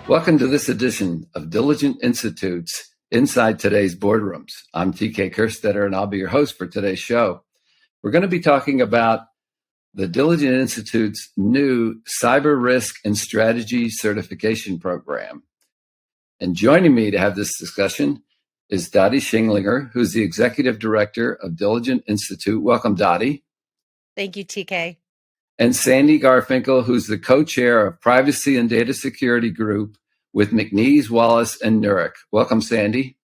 Welcome to this edition of Diligent Institute's Inside Today's Boardrooms. I'm TK Kerstetter, and I'll be your host for today's show. We're going to be talking about the Diligent Institute's new Cyber Risk and Strategy Certification Program. And joining me to have this discussion is Dottie Schindlinger, who's the Executive Director of Diligent Institute. Welcome, Dottie. Thank you, TK. And Sandy Garfinkel, who's the co-chair of Privacy and Data Security Group with McNees, Wallace, and Nurick. Welcome, Sandy.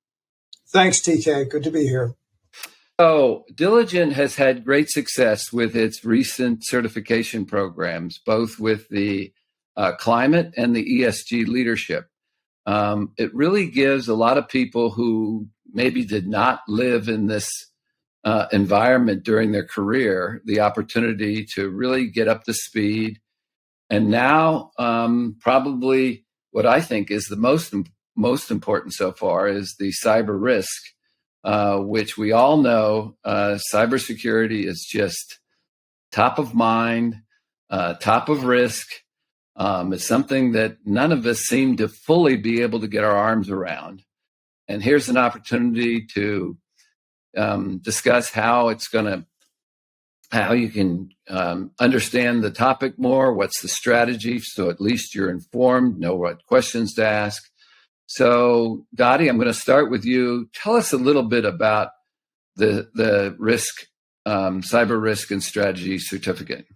Thanks, TK. Good to be here. So, Diligent has had great success with its recent certification programs, both with the climate and the ESG leadership. It really gives a lot of people who maybe did not live in this environment during their career the opportunity to really get up to speed. And now, probably what I think is the most important so far is the cyber risk, which we all know cybersecurity is just top of mind, top of risk. It's something that none of us seem to fully be able to get our arms around. And here's an opportunity to discuss how you can understand the topic more, what's the strategy, so at least you're informed, know what questions to ask. So, Dottie, I'm going to start with you. Tell us a little bit about the risk, cyber risk and strategy certificate.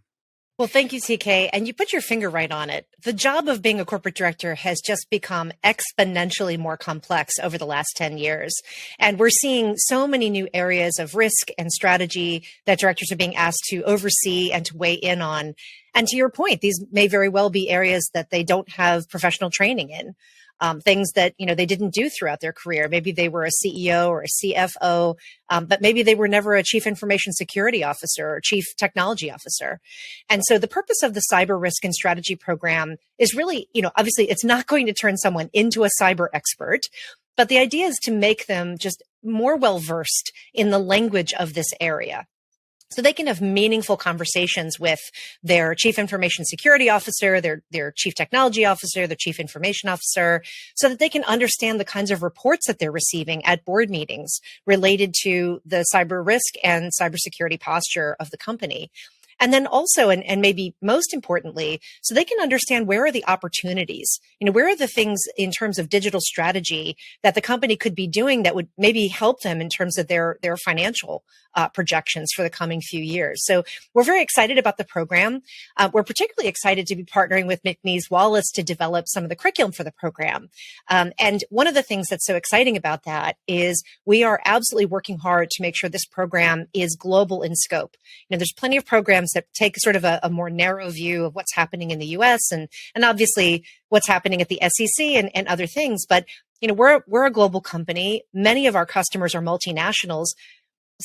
Well, thank you, TK. And you put your finger right on it. The job of being a corporate director has just become exponentially more complex over the last 10 years. And we're seeing so many new areas of risk and strategy that directors are being asked to oversee and to weigh in on. And to your point, these may very well be areas that they don't have professional training in. Things that, they didn't do throughout their career. Maybe they were a CEO or a CFO, but maybe they were never a chief information security officer or chief technology officer. And so the purpose of the cyber risk and strategy program is really, obviously it's not going to turn someone into a cyber expert, but the idea is to make them just more well-versed in the language of this area, so they can have meaningful conversations with their chief information security officer, their chief technology officer, their chief information officer, so that they can understand the kinds of reports that they're receiving at board meetings related to the cyber risk and cybersecurity posture of the company. And then also, and maybe most importantly, so they can understand where are the opportunities, where are the things in terms of digital strategy that the company could be doing that would maybe help them in terms of their financial projections for the coming few years. So we're very excited about the program. We're particularly excited to be partnering with McNees Wallace to develop some of the curriculum for the program. And one of the things that's so exciting about that is we are absolutely working hard to make sure this program is global in scope. There's plenty of programs that take sort of a more narrow view of what's happening in the US and obviously what's happening at the SEC and other things. But, we're a global company. Many of our customers are multinationals.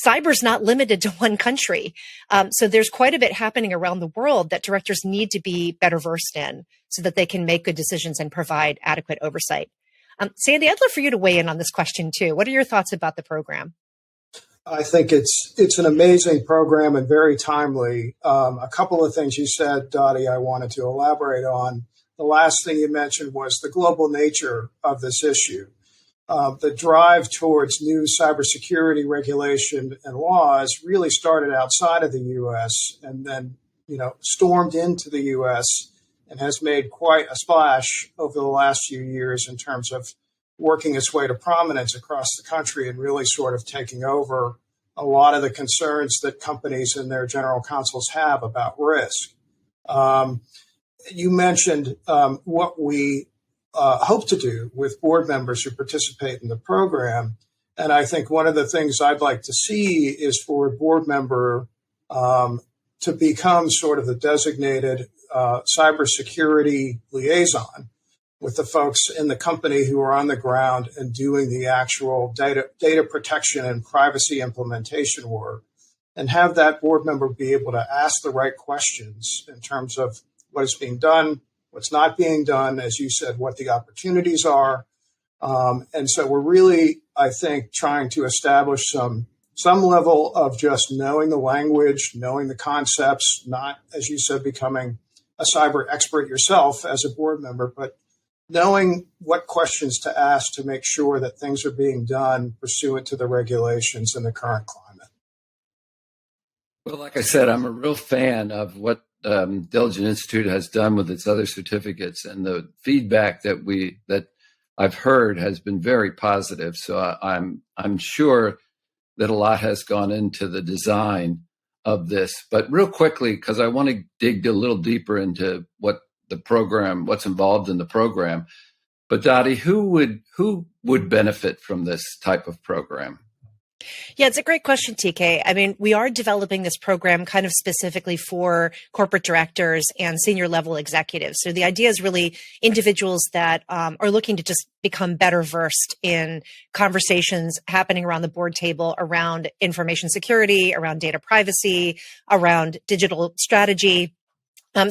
Cyber's not limited to one country. So there's quite a bit happening around the world that directors need to be better versed in so that they can make good decisions and provide adequate oversight. Sandy, I'd love for you to weigh in on this question too. What are your thoughts about the program? I think it's an amazing program and very timely. A couple of things you said, Dottie, I wanted to elaborate on. The last thing you mentioned was the global nature of this issue. The drive towards new cybersecurity regulation and laws really started outside of the U.S. and then, stormed into the U.S. and has made quite a splash over the last few years in terms of working its way to prominence across the country and really sort of taking over a lot of the concerns that companies and their general counsels have about risk. You mentioned what we hope to do with board members who participate in the program. And I think one of the things I'd like to see is for a board member to become sort of the designated cybersecurity liaison with the folks in the company who are on the ground and doing the actual data protection and privacy implementation work, and have that board member be able to ask the right questions in terms of what is being done, what's not being done, as you said, what the opportunities are. And so we're really, I think, trying to establish some level of just knowing the language, knowing the concepts, not, as you said, becoming a cyber expert yourself as a board member, but knowing what questions to ask to make sure that things are being done pursuant to the regulations in the current climate. Well, like I said, I'm a real fan of what Diligent Institute has done with its other certificates, and the feedback that I've heard has been very positive. So I'm sure that a lot has gone into the design of this. But real quickly, because I want to dig a little deeper into what's involved in the program. But Dottie, who would benefit from this type of program? Yeah, it's a great question, TK. I mean, we are developing this program kind of specifically for corporate directors and senior level executives. So the idea is really individuals that are looking to just become better versed in conversations happening around the board table around information security, around data privacy, around digital strategy.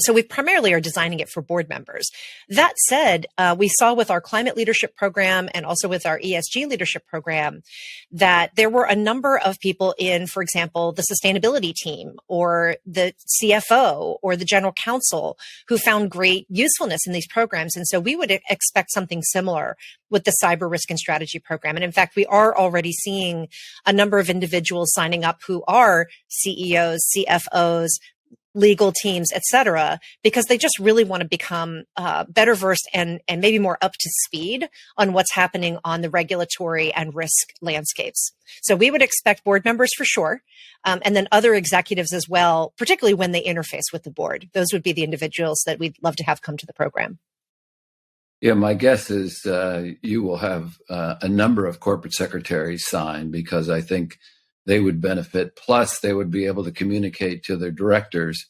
So we primarily are designing it for board members. That said, we saw with our climate leadership program and also with our ESG leadership program that there were a number of people in, for example, the sustainability team or the CFO or the general counsel who found great usefulness in these programs. And so we would expect something similar with the cyber risk and strategy program. And in fact, we are already seeing a number of individuals signing up who are CEOs, CFOs, legal teams, et cetera, because they just really want to become better versed and maybe more up to speed on what's happening on the regulatory and risk landscapes. So we would expect board members for sure, and then other executives as well, particularly when they interface with the board. Those would be the individuals that we'd love to have come to the program. Yeah, my guess is you will have a number of corporate secretaries sign, because I think they would benefit. Plus, they would be able to communicate to their directors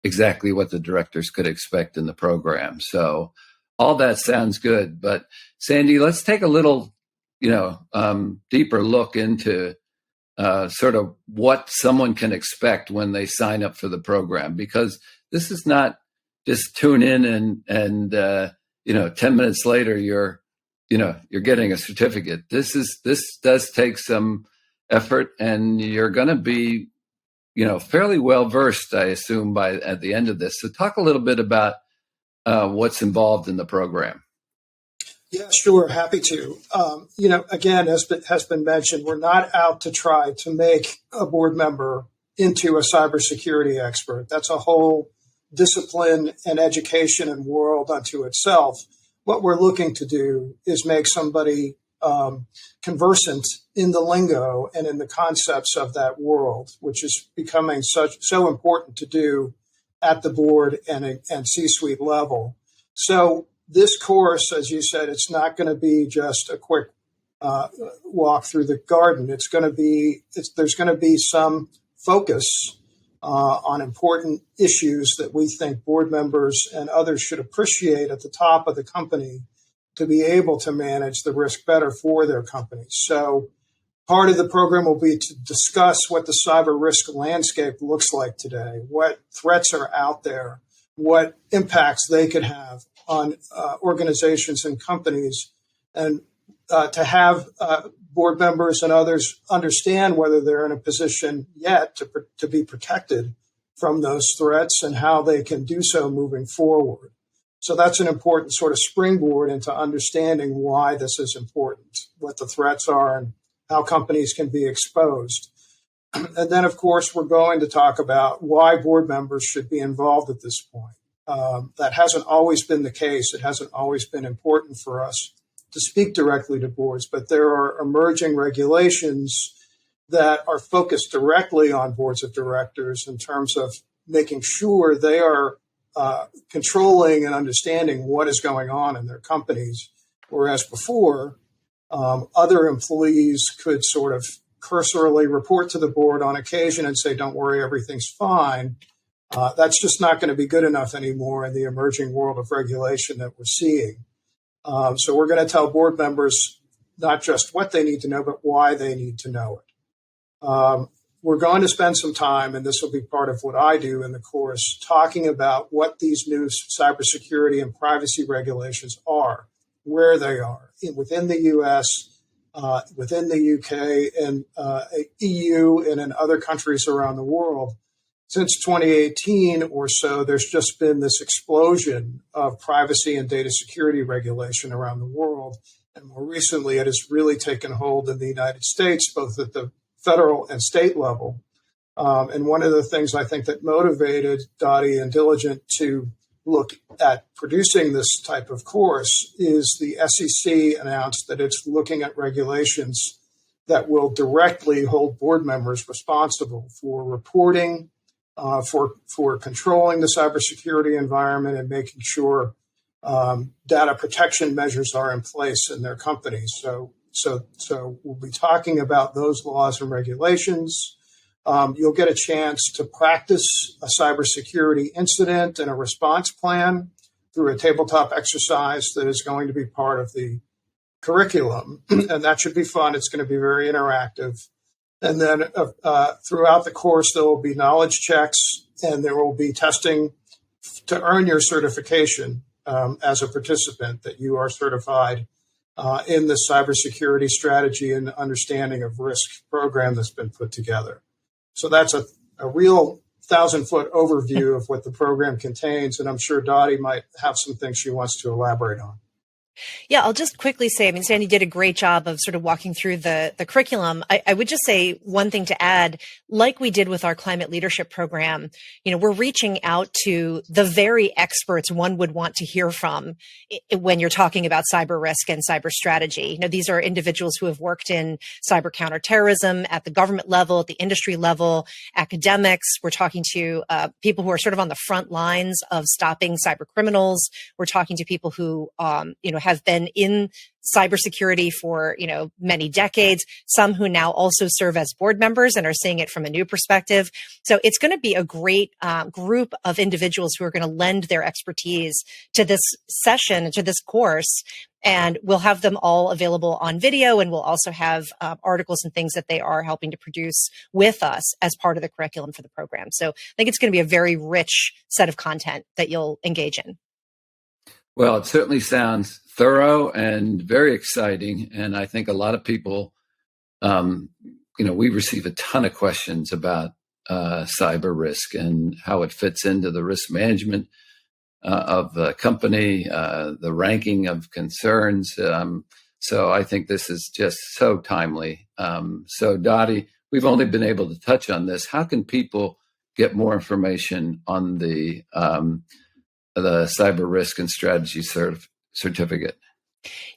exactly what the directors could expect in the program. So all that sounds good. But Sandy, let's take a little, deeper look into sort of what someone can expect when they sign up for the program, because this is not just tune in and 10 minutes later you're getting a certificate. This does take some effort, and you're going to be, fairly well versed, I assume, at the end of this. So talk a little bit about what's involved in the program. Yeah, sure. Happy to. Again, as has been mentioned, we're not out to try to make a board member into a cybersecurity expert. That's a whole discipline and education and world unto itself. What we're looking to do is make somebody conversant in the lingo and in the concepts of that world, which is becoming so important to do at the board and C-suite level. So this course, as you said, it's not going to be just a quick walk through the garden. There's going to be some focus on important issues that we think board members and others should appreciate at the top of the company to be able to manage the risk better for their companies. So part of the program will be to discuss what the cyber risk landscape looks like today, what threats are out there, what impacts they could have on organizations and companies, and to have board members and others understand whether they're in a position yet to be protected from those threats and how they can do so moving forward. So that's an important sort of springboard into understanding why this is important, what the threats are, and how companies can be exposed. And then, of course, we're going to talk about why board members should be involved at this point. That hasn't always been the case. It hasn't always been important for us to speak directly to boards, but there are emerging regulations that are focused directly on boards of directors in terms of making sure they are controlling and understanding what is going on in their companies, whereas before, other employees could sort of cursorily report to the board on occasion and say, don't worry, everything's fine. That's just not going to be good enough anymore in the emerging world of regulation that we're seeing. So we're going to tell board members not just what they need to know, but why they need to know it. We're going to spend some time, and this will be part of what I do in the course, talking about what these new cybersecurity and privacy regulations are, where they are within the U.S., within the UK, and EU, and in other countries around the world, since 2018 or so, there's just been this explosion of privacy and data security regulation around the world. And more recently, it has really taken hold in the United States, both at the federal and state level. And one of the things I think that motivated Dottie and Diligent to look at producing this type of course is the SEC announced that it's looking at regulations that will directly hold board members responsible for reporting, for controlling the cybersecurity environment and making sure data protection measures are in place in their companies. So we'll be talking about those laws and regulations. You'll get a chance to practice a cybersecurity incident and a response plan through a tabletop exercise that is going to be part of the curriculum. And that should be fun. It's going to be very interactive. And then throughout the course, there will be knowledge checks and there will be testing to earn your certification as a participant, that you are certified in the cybersecurity strategy and understanding of risk program that's been put together. So that's a real 1,000-foot overview of what the program contains. And I'm sure Dottie might have some things she wants to elaborate on. Yeah, I'll just quickly say, I mean, Sandy did a great job of sort of walking through the curriculum. I would just say one thing to add, like we did with our climate leadership program, we're reaching out to the very experts one would want to hear from when you're talking about cyber risk and cyber strategy. These are individuals who have worked in cyber counterterrorism at the government level, at the industry level, academics. We're talking to people who are sort of on the front lines of stopping cyber criminals. We're talking to people who, have been in cybersecurity for, many decades, some who now also serve as board members and are seeing it from a new perspective. So it's going to be a great group of individuals who are going to lend their expertise to this session, to this course. And we'll have them all available on video. And we'll also have articles and things that they are helping to produce with us as part of the curriculum for the program. So I think it's going to be a very rich set of content that you'll engage in. Well, it certainly sounds thorough and very exciting. And I think a lot of people, we receive a ton of questions about cyber risk and how it fits into the risk management of the company, the ranking of concerns. So I think this is just so timely. So Dottie, we've only been able to touch on this. How can people get more information on the cyber risk and strategy certificate?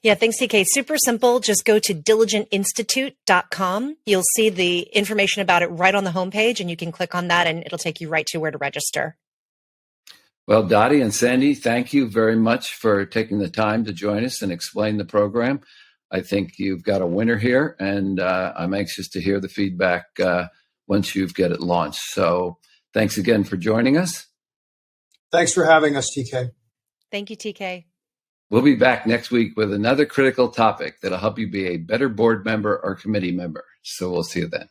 Yeah, thanks, TK. Super simple. Just go to diligentinstitute.com. You'll see the information about it right on the homepage, and you can click on that and it'll take you right to where to register. Well, Dottie and Sandy, thank you very much for taking the time to join us and explain the program. I think you've got a winner here, and I'm anxious to hear the feedback once you get it launched. So thanks again for joining us. Thanks for having us, TK. Thank you, TK. We'll be back next week with another critical topic that'll help you be a better board member or committee member. So we'll see you then.